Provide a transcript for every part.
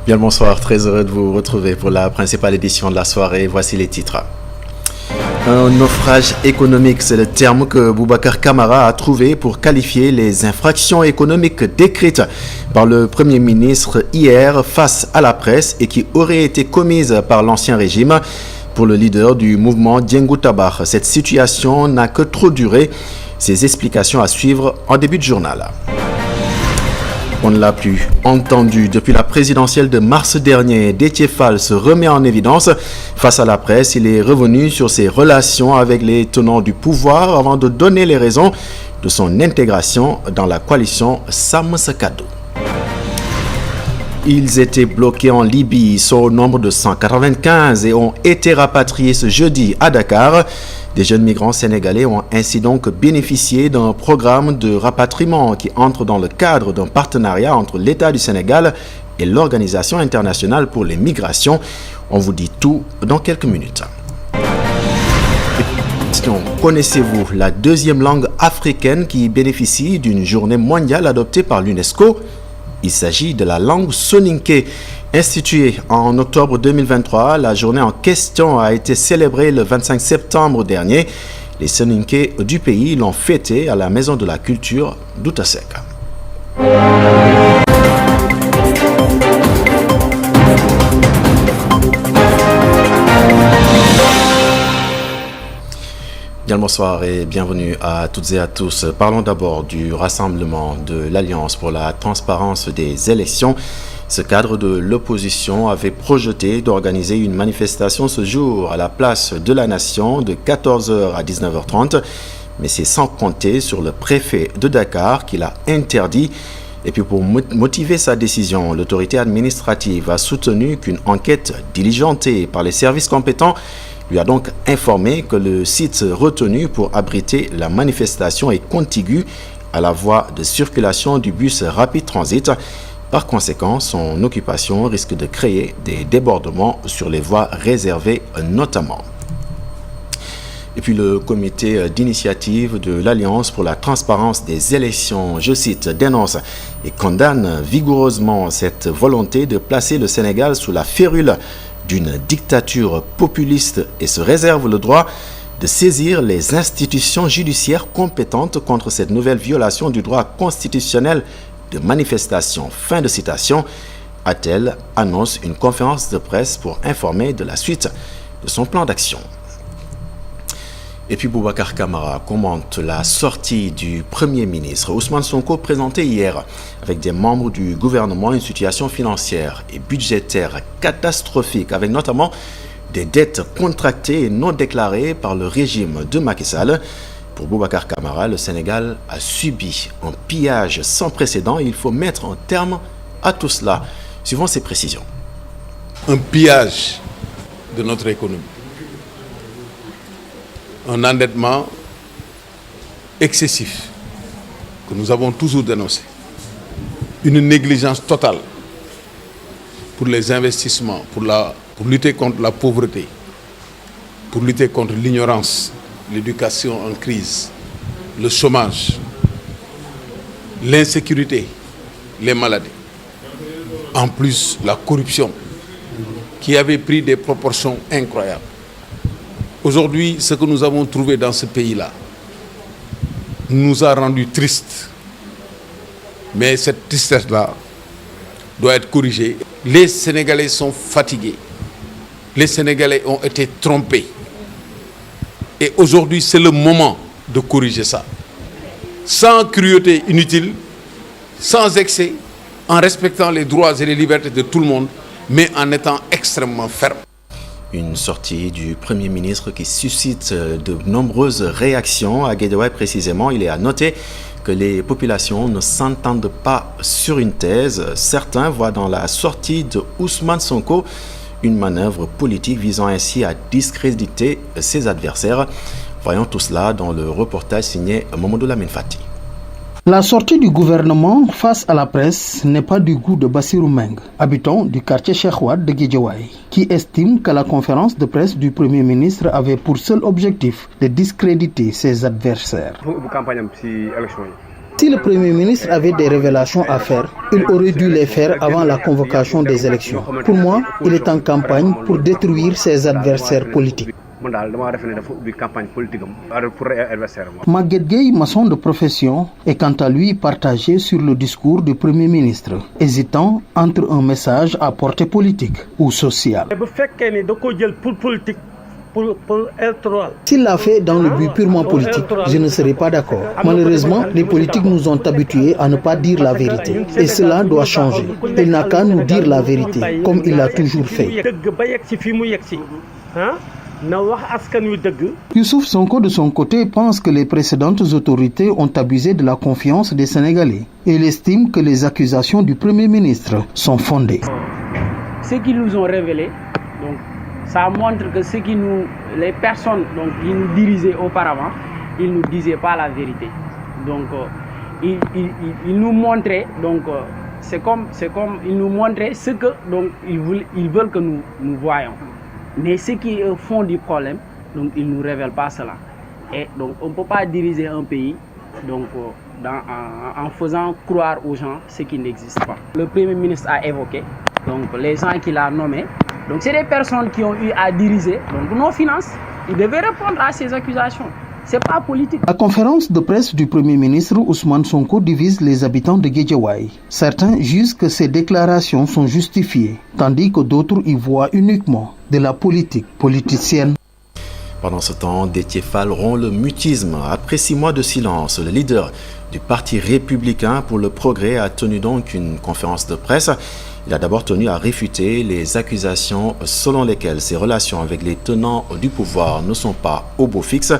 Bien le bonsoir, très heureux de vous retrouver pour la principale édition de la soirée. Voici les titres. Un naufrage économique, c'est le terme que Boubacar Camara a trouvé pour qualifier les infractions économiques décrites par le Premier ministre hier face à la presse et qui auraient été commises par l'ancien régime. Pour le leader du mouvement Diengu Tabar, cette situation n'a que trop duré. Ses explications à suivre en début de journal. On ne l'a plus entendu depuis la présidentielle de mars dernier. Déthié Fall se remet en évidence. Face à la presse, il est revenu sur ses relations avec les tenants du pouvoir avant de donner les raisons de son intégration dans la coalition Sam Sakado. Ils étaient bloqués en Libye, ils sont au nombre de 195 et ont été rapatriés ce jeudi à Dakar. Des jeunes migrants sénégalais ont ainsi donc bénéficié d'un programme de rapatriement qui entre dans le cadre d'un partenariat entre l'État du Sénégal et l'Organisation internationale pour les migrations. On vous dit tout dans quelques minutes. Connaissez-vous la deuxième langue africaine qui bénéficie d'une journée mondiale adoptée par l'UNESCO ? Il s'agit de la langue soninké. Instituée en octobre 2023, la journée en question a été célébrée le 25 septembre dernier. Les soninké du pays l'ont fêtée à la Maison de la Culture d'Outasek. Bien le bonsoir et bienvenue à toutes et à tous. Parlons d'abord du rassemblement de l'Alliance pour la transparence des élections. Ce cadre de l'opposition avait projeté d'organiser une manifestation ce jour à la place de la Nation de 14h à 19h30. Mais c'est sans compter sur le préfet de Dakar qui l'a interdit. Et puis pour motiver sa décision, l'autorité administrative a soutenu qu'une enquête diligentée par les services compétents lui a donc informé que le site retenu pour abriter la manifestation est contigu à la voie de circulation du bus Rapid Transit. Par conséquent, son occupation risque de créer des débordements sur les voies réservées notamment. Et puis le comité d'initiative de l'Alliance pour la transparence des élections, je cite, dénonce et condamne vigoureusement cette volonté de placer le Sénégal sous la férule d'une dictature populiste et se réserve le droit de saisir les institutions judiciaires compétentes contre cette nouvelle violation du droit constitutionnel de manifestation. Fin de citation. A-t-elle annonce une conférence de presse pour informer de la suite de son plan d'action. Et puis Boubacar Camara commente la sortie du Premier ministre. Ousmane Sonko présentait hier avec des membres du gouvernement une situation financière et budgétaire catastrophique avec notamment des dettes contractées et non déclarées par le régime de Macky Sall. Pour Boubacar Camara, le Sénégal a subi un pillage sans précédent et il faut mettre un terme à tout cela. Suivons ces précisions. Un pillage de notre économie. Un endettement excessif que nous avons toujours dénoncé. Une négligence totale pour les investissements, pour lutter contre la pauvreté, pour lutter contre l'ignorance, l'éducation en crise, le chômage, l'insécurité, les maladies. En plus, la corruption qui avait pris des proportions incroyables. Aujourd'hui, ce que nous avons trouvé dans ce pays-là nous a rendus tristes. Mais cette tristesse-là doit être corrigée. Les Sénégalais sont fatigués. Les Sénégalais ont été trompés. Et aujourd'hui, c'est le moment de corriger ça. Sans cruauté inutile, sans excès, en respectant les droits et les libertés de tout le monde, mais en étant extrêmement ferme. Une sortie du Premier ministre qui suscite de nombreuses réactions. À Guédiawaye précisément, il est à noter que les populations ne s'entendent pas sur une thèse. Certains voient dans la sortie de Ousmane Sonko une manœuvre politique visant ainsi à discréditer ses adversaires. Voyons tout cela dans le reportage signé Mamadou Lamine Fati. La sortie du gouvernement face à la presse n'est pas du goût de Bassirou Meng, habitant du quartier Cheikh Wade de Guédiawaye, qui estime que la conférence de presse du Premier ministre avait pour seul objectif de discréditer ses adversaires. Si le Premier ministre avait des révélations à faire, il aurait dû les faire avant la convocation des élections. Pour moi, il est en campagne pour détruire ses adversaires politiques. Maguette Gueye, maçon de profession, est quant à lui partagé sur le discours du Premier ministre, hésitant entre un message à portée politique ou sociale. S'il l'a fait dans le but purement politique, je ne serai pas d'accord. Malheureusement, les politiques nous ont habitués à ne pas dire la vérité. Et cela doit changer. Il n'a qu'à nous dire la vérité, comme il l'a toujours fait. Youssouf Sonko, de son côté, pense que les précédentes autorités ont abusé de la confiance des Sénégalais. Et il estime que les accusations du Premier ministre sont fondées. Ce qu'ils nous ont révélé, donc, ça montre que les personnes qui nous dirigeaient auparavant, ils ne nous disaient pas la vérité. Donc, ils nous montraient, c'est comme ils nous montraient ce que ils veulent que nous voyons. Mais ce qui est au fond du problème, ils ne nous révèlent pas cela. Et donc, on ne peut pas diriger un pays en faisant croire aux gens ce qui n'existe pas. Le Premier ministre a évoqué les gens qu'il a nommés. Donc c'est des personnes qui ont eu à diriger nos finances. Ils devaient répondre à ces accusations. Ce n'est pas politique. La conférence de presse du Premier ministre Ousmane Sonko divise les habitants de Guédiawaye. Certains jugent que ces déclarations sont justifiées, tandis que d'autres y voient uniquement de la politique politicienne. Pendant ce temps, Déthié Fall rompt le mutisme. Après 6 mois de silence, le leader du Parti républicain pour le progrès a tenu donc une conférence de presse. Il a d'abord tenu à réfuter les accusations selon lesquelles ses relations avec les tenants du pouvoir ne sont pas au beau fixe.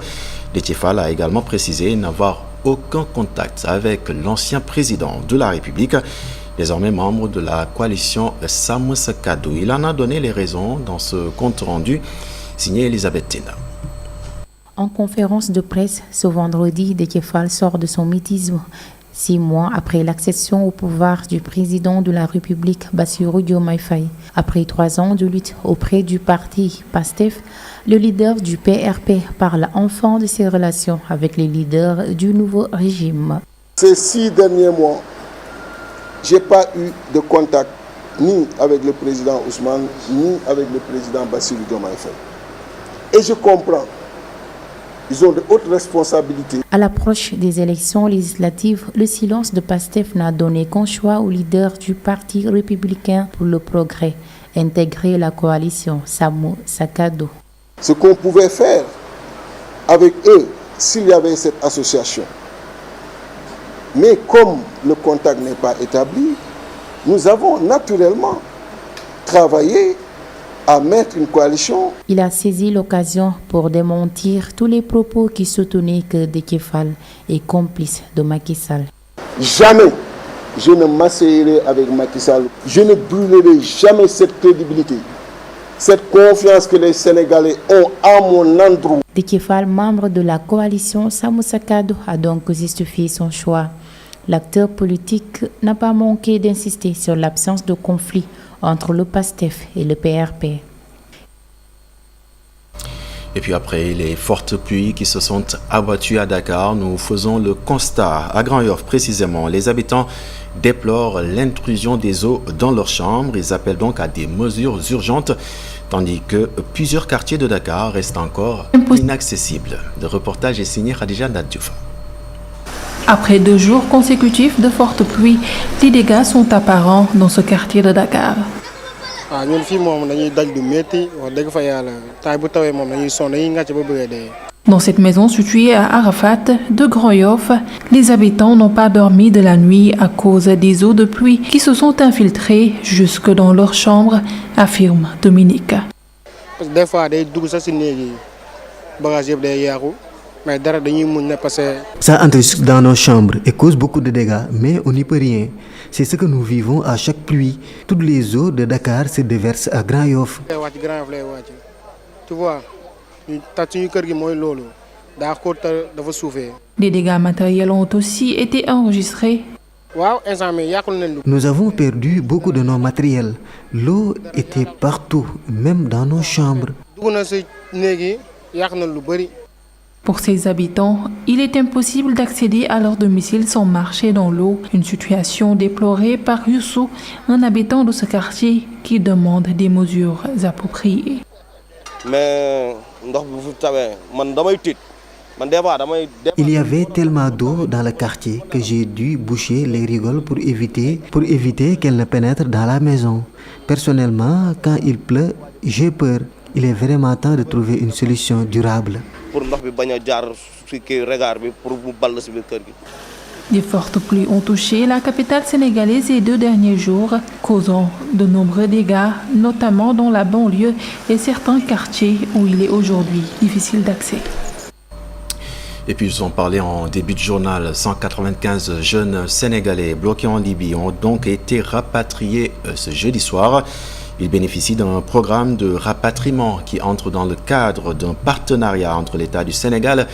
Déthié Fall a également précisé n'avoir aucun contact avec l'ancien président de la République, désormais membre de la coalition Sàmm Sa Kàddu. Il en a donné les raisons dans ce compte rendu signé Elisabeth Tina. En conférence de presse ce vendredi, Déthié Fall sort de son mutisme. 6 mois après l'accession au pouvoir du président de la République, Bassirou Diomaye Faye. Après 3 ans de lutte auprès du parti PASTEF, le leader du PRP parle enfin de ses relations avec les leaders du nouveau régime. Ces 6 derniers mois, je n'ai pas eu de contact ni avec le président Ousmane, ni avec le président Bassirou Diomaye Faye. Et je comprends. Ils ont de hautes responsabilités. À l'approche des élections législatives, le silence de PASTEF n'a donné qu'un choix au leader du Parti républicain pour le progrès, intégrer la coalition Sàmm Sa Kàddu. Ce qu'on pouvait faire avec eux s'il y avait cette association. Mais comme le contact n'est pas établi, nous avons naturellement travaillé à mettre une coalition. Il a saisi l'occasion pour démentir tous les propos qui soutenaient que Déthié Fall est complice de Macky Sall. Jamais je ne m'asseyerai avec Macky Sall. Je ne brûlerai jamais cette crédibilité, cette confiance que les Sénégalais ont à mon endroit. Déthié Fall, membre de la coalition Sàmm Sa Kàddu, a donc justifié son choix. L'acteur politique n'a pas manqué d'insister sur l'absence de conflit entre le PASTEF et le PRP. Et puis après les fortes pluies qui se sont abattues à Dakar, nous faisons le constat. À Grand-Yoff précisément, les habitants déplorent l'intrusion des eaux dans leurs chambres. Ils appellent donc à des mesures urgentes, tandis que plusieurs quartiers de Dakar restent encore inaccessibles. Le reportage est signé Khadija Nadjouf. Après 2 jours consécutifs de fortes pluies, les dégâts sont apparents dans ce quartier de Dakar. Dans cette maison située à Arafat de Grand-Yoff, les habitants n'ont pas dormi de la nuit à cause des eaux de pluie qui se sont infiltrées jusque dans leurs chambres, affirme Dominique. Ça entre dans nos chambres et cause beaucoup de dégâts, mais on n'y peut rien. C'est ce que nous vivons à chaque pluie. Toutes les eaux de Dakar se déversent à Grand-Yoff. Des dégâts matériels ont aussi été enregistrés. Nous avons perdu beaucoup de nos matériels. L'eau était partout, même dans nos chambres. Pour ces habitants, il est impossible d'accéder à leur domicile sans marcher dans l'eau, une situation déplorée par Youssou, un habitant de ce quartier qui demande des mesures appropriées. Il y avait tellement d'eau dans le quartier que j'ai dû boucher les rigoles pour éviter qu'elle ne pénètre dans la maison. Personnellement, quand il pleut, j'ai peur. Il est vraiment temps de trouver une solution durable. Des fortes pluies ont touché la capitale sénégalaise ces 2 derniers jours, causant de nombreux dégâts, notamment dans la banlieue et certains quartiers où il est aujourd'hui difficile d'accès. Et puis, ils ont parlé en début de journal, 195 jeunes Sénégalais bloqués en Libye ont donc été rapatriés ce jeudi soir. Ils bénéficient d'un programme de rapatriement qui entre dans le cadre d'un partenariat entre l'État du Sénégal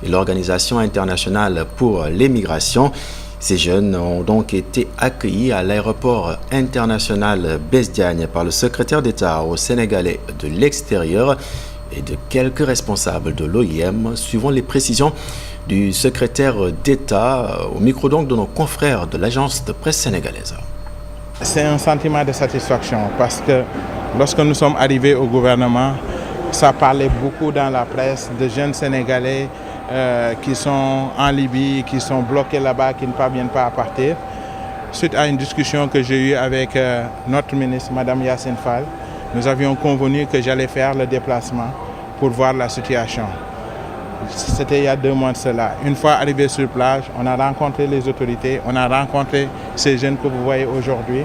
et l'Organisation internationale pour l'émigration. Ces jeunes ont donc été accueillis à l'aéroport international Blaise Diagne par le secrétaire d'État aux Sénégalais de l'extérieur et de quelques responsables de l'OIM, suivant les précisions du secrétaire d'État au micro donc de nos confrères de l'agence de presse sénégalaise. C'est un sentiment de satisfaction parce que lorsque nous sommes arrivés au gouvernement, ça parlait beaucoup dans la presse de jeunes Sénégalais qui sont en Libye, qui sont bloqués là-bas, qui ne parviennent pas à partir. Suite à une discussion que j'ai eue avec notre ministre, Mme Yacine Fall, nous avions convenu que j'allais faire le déplacement pour voir la situation. C'était il y a 2 mois de cela. Une fois arrivé sur place, on a rencontré les autorités, on a rencontré ces jeunes que vous voyez aujourd'hui.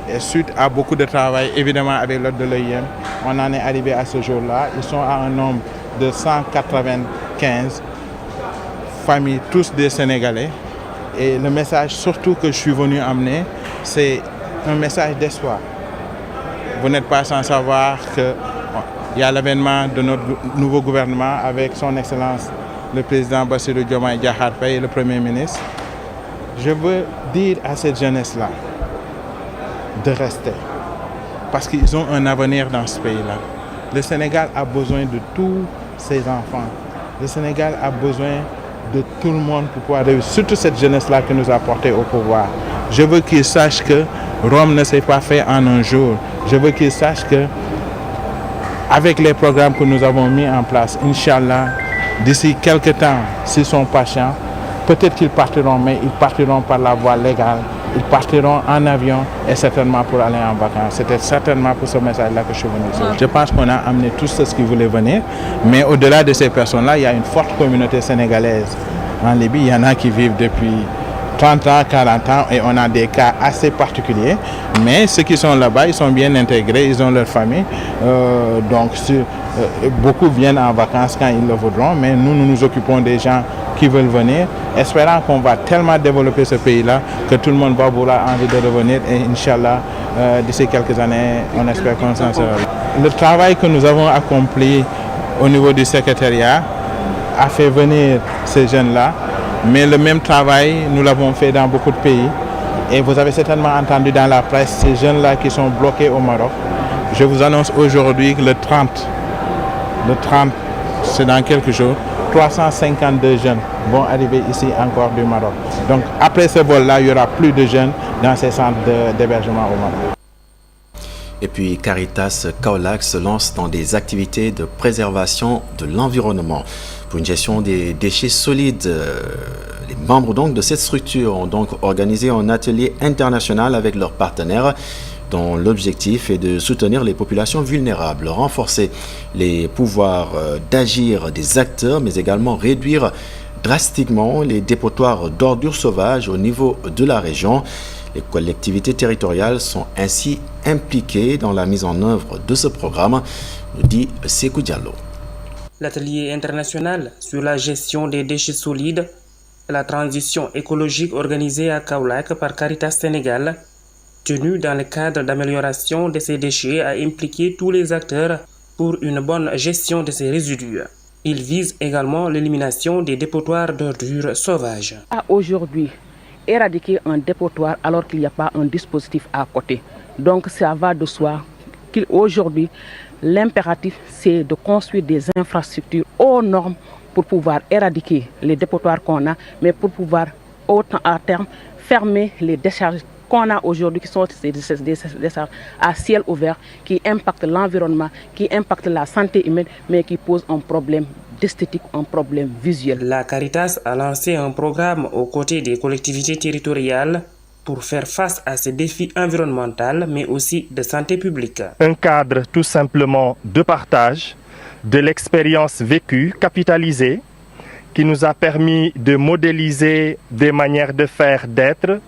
Et suite à beaucoup de travail, évidemment avec l'aide de l'OIM, on en est arrivé à ce jour-là. Ils sont à un nombre de 195 familles, tous des Sénégalais. Et le message surtout que je suis venu amener, c'est un message d'espoir. Vous n'êtes pas sans savoir qu'il y a l'avènement de notre nouveau gouvernement avec son Excellence le président Bassirou Diomaye Diakhar Faye et le Premier ministre. Je veux dire à cette jeunesse-là de rester parce qu'ils ont un avenir dans ce pays-là. Le Sénégal a besoin de tous ses enfants. Le Sénégal a besoin de tout le monde pour pouvoir réussir, surtout cette jeunesse-là qui nous a portés au pouvoir. Je veux qu'ils sachent que Rome ne s'est pas fait en un jour. Je veux qu'ils sachent que avec les programmes que nous avons mis en place, Inch'Allah, d'ici quelques temps, s'ils sont patients, peut-être qu'ils partiront, mais ils partiront par la voie légale. Ils partiront en avion et certainement pour aller en vacances. C'était certainement pour ce message-là que je suis venu. Je pense qu'on a amené tous ceux qui voulaient venir, mais au-delà de ces personnes-là, il y a une forte communauté sénégalaise en Libye. Il y en a qui vivent depuis 30 ans, 40 ans et on a des cas assez particuliers. Mais ceux qui sont là-bas, ils sont bien intégrés, ils ont leur famille. Beaucoup viennent en vacances quand ils le voudront, mais nous nous occupons des gens qui veulent venir, espérant qu'on va tellement développer ce pays-là que tout le monde va vouloir envie de revenir et Inch'Allah, d'ici quelques années, on espère qu'on s'en sort. Le travail que nous avons accompli au niveau du secrétariat a fait venir ces jeunes-là, mais le même travail, nous l'avons fait dans beaucoup de pays. Et vous avez certainement entendu dans la presse ces jeunes-là qui sont bloqués au Maroc. Je vous annonce aujourd'hui que le 30, c'est dans quelques jours, 352 jeunes vont arriver ici encore du Maroc. Donc après ce vol-là, il y aura plus de jeunes dans ces centres d'hébergement au Maroc. Et puis Caritas Kaolack se lance dans des activités de préservation de l'environnement. Pour une gestion des déchets solides, les membres donc de cette structure ont donc organisé un atelier international avec leurs partenaires dont l'objectif est de soutenir les populations vulnérables, renforcer les pouvoirs d'agir des acteurs, mais également réduire drastiquement les dépotoirs d'ordures sauvages au niveau de la région. Les collectivités territoriales sont ainsi impliquées dans la mise en œuvre de ce programme, nous dit Sekou Diallo. L'atelier international sur la gestion des déchets solides et la transition écologique organisé à Kaolack par Caritas Sénégal, tenu dans le cadre d'amélioration de ces déchets, a impliqué tous les acteurs pour une bonne gestion de ces résidus. Il vise également l'élimination des dépotoirs d'ordures sauvages. Aujourd'hui, éradiquer un dépotoir alors qu'il n'y a pas un dispositif à côté. Donc ça va de soi qu'aujourd'hui, l'impératif, c'est de construire des infrastructures aux normes pour pouvoir éradiquer les dépotoirs qu'on a, mais pour pouvoir à terme fermer les décharges qu'on a aujourd'hui, qui sont des décharges à ciel ouvert, qui impactent l'environnement, qui impactent la santé humaine, mais qui posent un problème d'esthétique, un problème visuel. La Caritas a lancé un programme aux côtés des collectivités territoriales pour faire face à ces défis environnementaux, mais aussi de santé publique. Un cadre tout simplement de partage de l'expérience vécue, capitalisée, qui nous a permis de modéliser des manières de faire, d'être,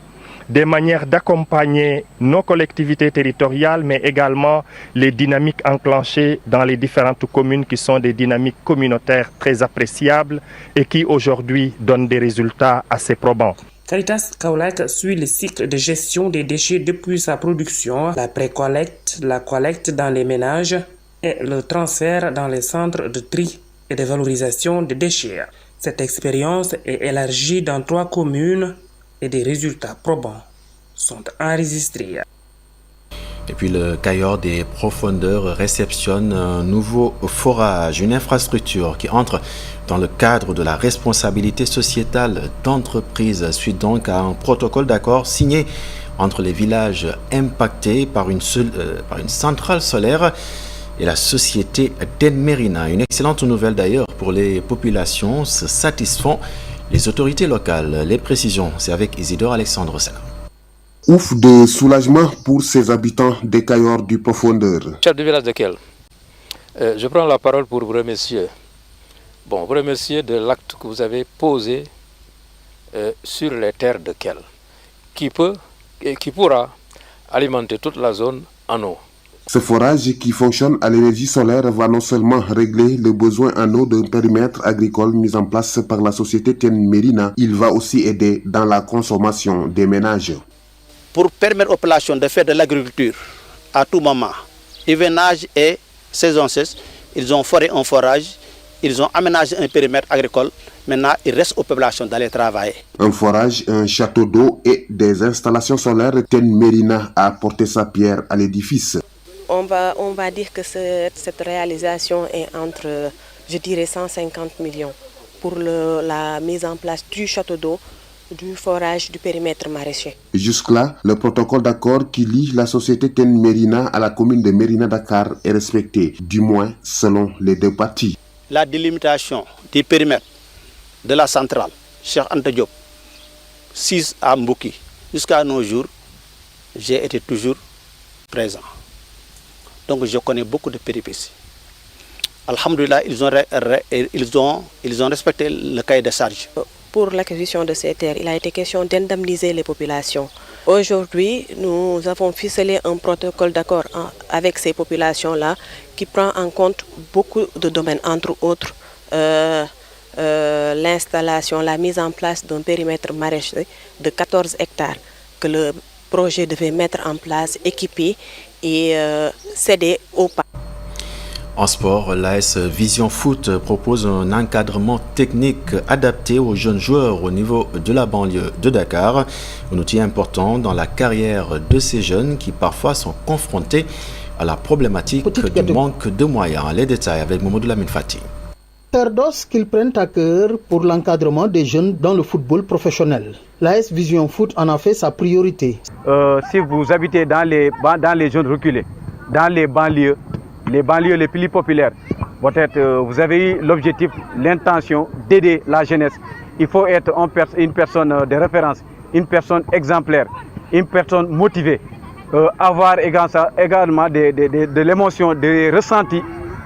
des manières d'accompagner nos collectivités territoriales, mais également les dynamiques enclenchées dans les différentes communes qui sont des dynamiques communautaires très appréciables et qui aujourd'hui donnent des résultats assez probants. Caritas Kaolack suit le cycle de gestion des déchets depuis sa production, la pré-collecte, la collecte dans les ménages et le transfert dans les centres de tri et de valorisation des déchets. Cette expérience est élargie dans 3 communes et des résultats probants sont enregistrés. Et puis le Cayor des profondeurs réceptionne un nouveau forage, une infrastructure qui entre dans le cadre de la responsabilité sociétale d'entreprise suite donc à un protocole d'accord signé entre les villages impactés par une centrale solaire et la société d'Enmerina. Une excellente nouvelle d'ailleurs pour les populations se satisfont les autorités locales. Les précisions, c'est avec Isidore Alexandre Sena. Ouf de soulagement pour ces habitants des Cayor du Profondeur. Chef du village de Kel, je prends la parole pour vous remercier. Vous remercier de l'acte que vous avez posé sur les terres de Kel, qui pourra alimenter toute la zone en eau. Ce forage qui fonctionne à l'énergie solaire va non seulement régler le besoin en eau d'un périmètre agricole mis en place par la société Tenmerina, il va aussi aider dans la consommation des ménages. Pour permettre aux populations de faire de l'agriculture à tout moment, hivernage et saison sèche, ils ont foré un forage, ils ont aménagé un périmètre agricole. Maintenant, il reste aux populations d'aller travailler. Un forage, un château d'eau et des installations solaires, Tenmerina a apporté sa pierre à l'édifice. On va dire que cette réalisation est entre, je dirais, 150 millions pour la mise en place du château d'eau, du forage, du périmètre maraîcher. Jusque-là, le protocole d'accord qui lie la société Tenmerina à la commune de Mérina Dakar est respecté, du moins selon les deux parties. La délimitation du périmètre de la centrale, Cheikh Anta Diop, 6 à Mbouki, jusqu'à nos jours, j'ai été toujours présent. Donc je connais beaucoup de péripéties. Alhamdulillah, ils ont respecté le cahier de charge. Pour l'acquisition de ces terres, il a été question d'indemniser les populations. Aujourd'hui, nous avons ficelé un protocole d'accord avec ces populations-là qui prend en compte beaucoup de domaines, entre autres l'installation, la mise en place d'un périmètre maraîcher de 14 hectares que le projet devait mettre en place, équiper et céder au pas. En sport, l'AS Vision Foot propose un encadrement technique adapté aux jeunes joueurs au niveau de la banlieue de Dakar. Un outil important dans la carrière de ces jeunes qui parfois sont confrontés à la problématique du manque de moyens. Les détails avec Momodou Lamine Fati. Sacerdoce qu'ils prennent à cœur pour l'encadrement des jeunes dans le football professionnel. L'AS Vision Foot en a fait sa priorité. Si vous habitez dans les zones reculées, dans les banlieues les plus populaires, peut-être vous avez eu l'objectif, l'intention d'aider la jeunesse. Il faut être une personne de référence, une personne exemplaire, une personne motivée, avoir également de l'émotion, des ressentis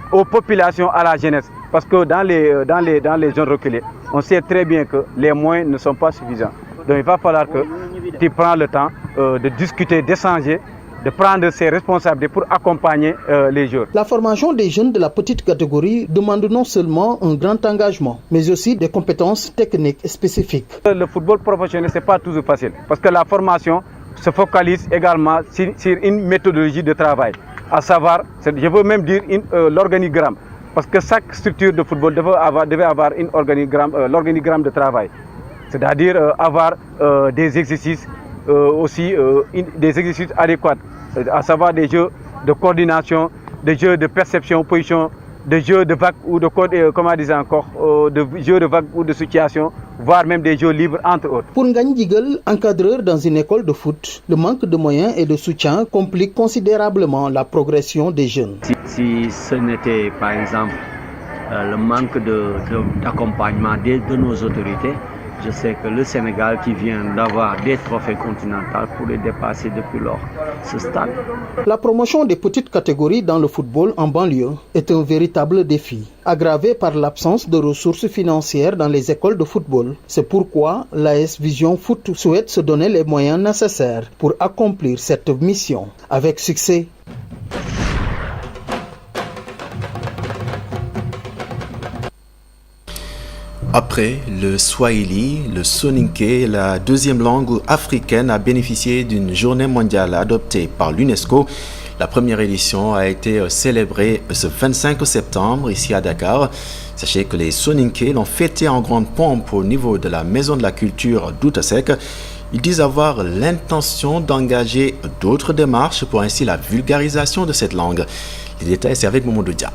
aux populations, à la jeunesse. Parce que dans les zones reculées, on sait très bien que les moyens ne sont pas suffisants. Donc il va falloir que tu prends le temps de discuter, d'échanger, de prendre ses responsabilités pour accompagner les joueurs. La formation des jeunes de la petite catégorie demande non seulement un grand engagement, mais aussi des compétences techniques spécifiques. Le football professionnel, ce n'est pas toujours facile, parce que la formation se focalise également sur une méthodologie de travail, à savoir, je veux même dire l'organigramme, parce que chaque structure de football devait avoir l'organigramme de travail, c'est-à-dire avoir des exercices des exercices adéquats, à savoir des jeux de coordination, des jeux de perception, position, de jeux de vagues ou de jeux de vagues ou de situation, voire même des jeux libres entre autres. Pour Ngagne Djigal, encadreur dans une école de foot, le manque de moyens et de soutien complique considérablement la progression des jeunes. Si ce n'était par exemple le manque d'accompagnement de nos autorités, je sais que le Sénégal, qui vient d'avoir des trophées continentaux, pourrait dépasser depuis lors ce stade. La promotion des petites catégories dans le football en banlieue est un véritable défi, aggravé par l'absence de ressources financières dans les écoles de football. C'est pourquoi l'AS Vision Foot souhaite se donner les moyens nécessaires pour accomplir cette mission avec succès. Après le Swahili, le Soninké, la deuxième langue africaine a bénéficié d'une journée mondiale adoptée par l'UNESCO. La première édition a été célébrée ce 25 septembre ici à Dakar. Sachez que les Soninké l'ont fêté en grande pompe au niveau de la Maison de la Culture d'Outasek. Ils disent avoir l'intention d'engager d'autres démarches pour ainsi la vulgarisation de cette langue. Les détails, c'est avec Momodou Dia.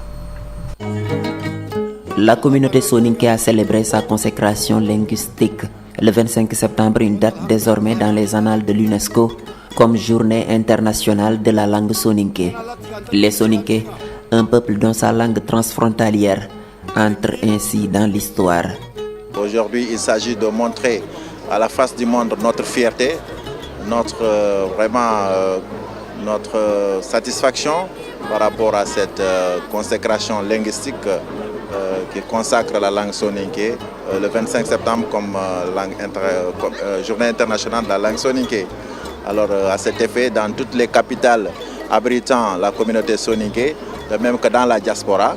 La communauté soninké a célébré sa consécration linguistique le 25 septembre, une date désormais dans les annales de l'UNESCO comme journée internationale de la langue soninké. Les soninké, un peuple dont sa langue transfrontalière entre ainsi dans l'histoire. Aujourd'hui, il s'agit de montrer à la face du monde notre fierté, notre satisfaction par rapport à cette consécration linguistique qui consacre la langue soninké le 25 septembre comme journée internationale de la langue soninké. Alors à cet effet, dans toutes les capitales abritant la communauté soninké, de même que dans la diaspora,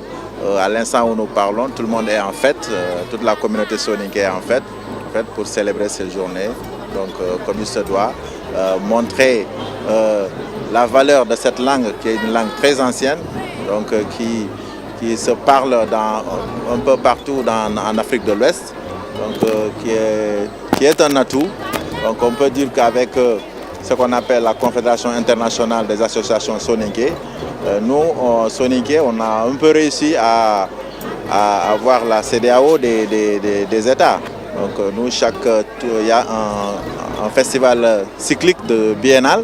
à l'instant où nous parlons, tout le monde est en fête, toute la communauté soninké est en fête pour célébrer cette journée. Donc comme il se doit, montrer la valeur de cette langue qui est une langue très ancienne, donc qui se parle un peu partout en Afrique de l'Ouest, donc qui est un atout. Donc on peut dire qu'avec ce qu'on appelle la Confédération internationale des associations soninké, nous, soninké, on a un peu réussi à avoir la CEDEAO des États. Donc nous, il y a un festival cyclique de biennale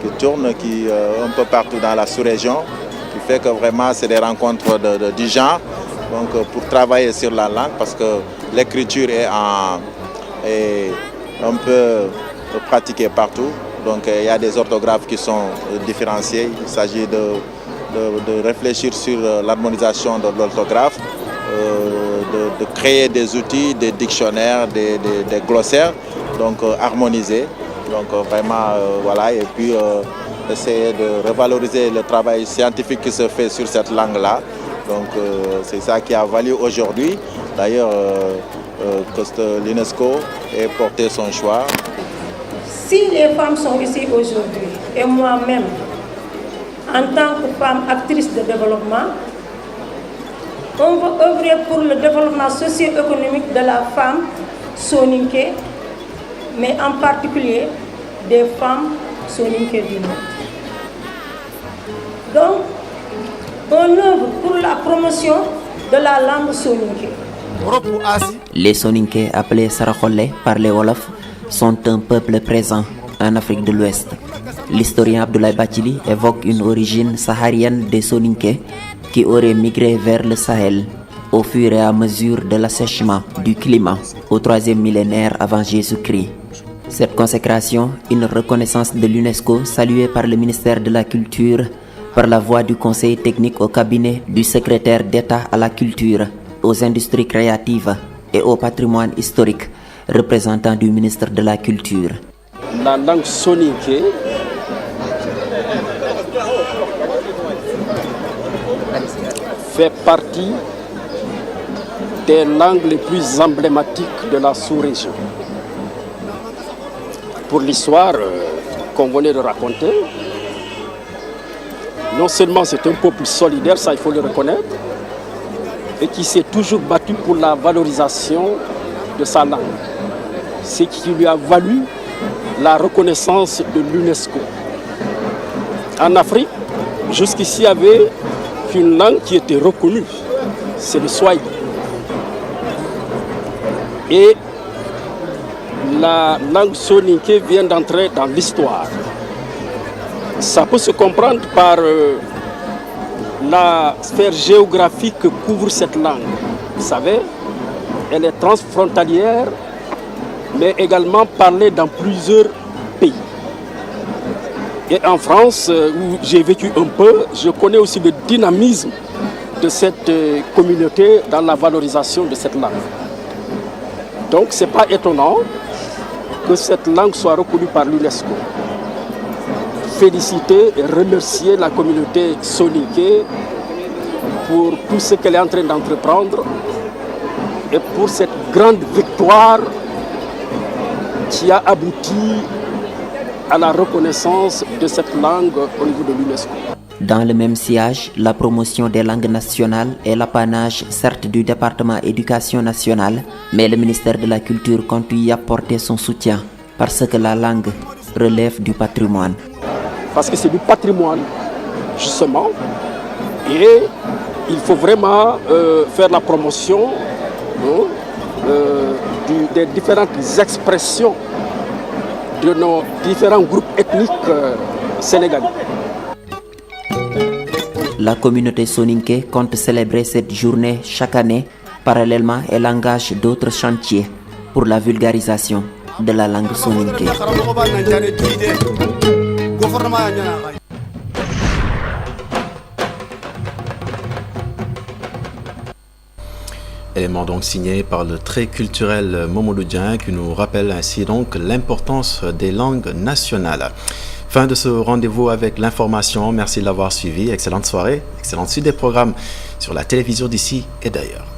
qui tourne un peu partout dans la sous-région, qui fait que vraiment c'est des rencontres du genre, donc pour travailler sur la langue, parce que l'écriture est un peu pratiquée partout. Donc il y a des orthographes qui sont différenciées. Il s'agit de réfléchir sur l'harmonisation de l'orthographe, de créer des outils, des dictionnaires, des glossaires, donc harmonisés. Donc vraiment voilà, et puis essayer de revaloriser le travail scientifique qui se fait sur cette langue-là. Donc c'est ça qui a valu aujourd'hui, d'ailleurs, que l'UNESCO ait porté son choix. Si les femmes sont ici aujourd'hui, et moi-même, en tant que femme actrice de développement, on va œuvrer pour le développement socio-économique de la femme soninké, mais en particulier des femmes soninké du monde. Donc, on œuvre pour la promotion de la langue soninké. Les soninké, appelés Sarakhole par les Wolofs, sont un peuple présent en Afrique de l'Ouest. L'historien Abdoulaye Bathily évoque une origine saharienne des soninké qui auraient migré vers le Sahel au fur et à mesure de l'assèchement du climat au 3e millénaire avant Jésus-Christ. Cette consécration, une reconnaissance de l'UNESCO saluée par le ministère de la Culture par la voix du Conseil technique au cabinet du secrétaire d'État à la culture, aux industries créatives et au patrimoine historique, représentant du ministre de la Culture. La langue soninké fait partie des langues les plus emblématiques de la sous-région. Pour l'histoire qu'on venait de raconter, non seulement c'est un peuple solidaire, ça il faut le reconnaître, et qui s'est toujours battu pour la valorisation de sa langue. Ce qui lui a valu la reconnaissance de l'UNESCO. En Afrique, jusqu'ici, il y avait une langue qui était reconnue c'est le Swahili. Et la langue soninké vient d'entrer dans l'histoire. Ça peut se comprendre par la sphère géographique que couvre cette langue. Vous savez, elle est transfrontalière, mais également parlée dans plusieurs pays. Et en France, où j'ai vécu un peu, je connais aussi le dynamisme de cette communauté dans la valorisation de cette langue. Donc ce n'est pas étonnant que cette langue soit reconnue par l'UNESCO. Féliciter et remercier la communauté soninké pour tout ce qu'elle est en train d'entreprendre et pour cette grande victoire qui a abouti à la reconnaissance de cette langue au niveau de l'UNESCO. Dans le même sillage, la promotion des langues nationales est l'apanage certes du département éducation nationale, mais le ministère de la Culture compte y apporter son soutien parce que la langue relève du patrimoine. Parce que c'est du patrimoine, justement, et il faut vraiment faire la promotion des différentes expressions de nos différents groupes ethniques sénégalais. La communauté soninké compte célébrer cette journée chaque année. Parallèlement, elle engage d'autres chantiers pour la vulgarisation de la langue soninké. Élément donc signé par le très culturel Momodou Dieng qui nous rappelle ainsi donc l'importance des langues nationales. Fin de ce rendez-vous avec l'information. Merci de l'avoir suivi. Excellente soirée, excellente suite des programmes sur la télévision d'ici et d'ailleurs.